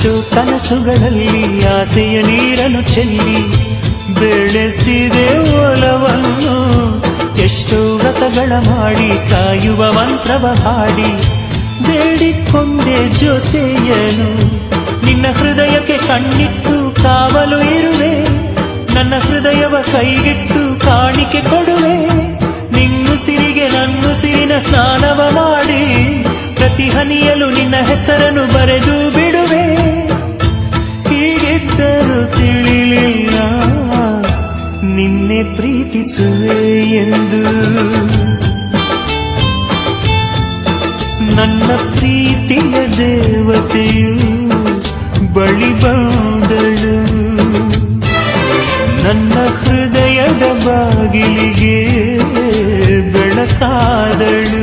ಎಷ್ಟೋ ಕನಸುಗಳಲ್ಲಿ ಆಸೆಯ ನೀರನ್ನು ಚೆಲ್ಲಿ ಬೆಳೆಸಿದೆ ಒಲವನ್ನು. ಎಷ್ಟೋ ವ್ರತಗಳ ಮಾಡಿ ಕಾಯುವ ಮಂತ್ರವ ಹಾಡಿ ಬೇಡಿಕೊಂಡೆ ಜೊತೆಯನು. ನಿನ್ನ ಹೃದಯಕ್ಕೆ ಕಣ್ಣಿಟ್ಟು ಕಾವಲು ಇರುವೆ, ನನ್ನ ಹೃದಯವ ಕೈಗಿಟ್ಟು ಕಾಣಿಕೆ ಕೊಡುವೆ. ನಿನ್ನುಸಿರಿಗೆ ನನ್ನುಸಿರಿನ ಸ್ನಾನವ ಮಾಡಿ ಪ್ರತಿ ಹನಿಯಲು ನಿನ್ನ ಹೆಸರನ್ನು ಬರೆದು ಬಿಡುವೆ. ಹೀಗಿದ್ದರೂ ತಿಳಿಲಿಲ್ಲ ನಿನ್ನೆ ಪ್ರೀತಿಸುವೆ ಎಂದು. ನನ್ನ ಪ್ರೀತಿಯ ದೇವತೆಯು ಬಳಿ ಬಂದಳು, ನನ್ನ ಹೃದಯದ ಬಾಗಿಲಿಗೆ ಬೆಳಕಾದಳು.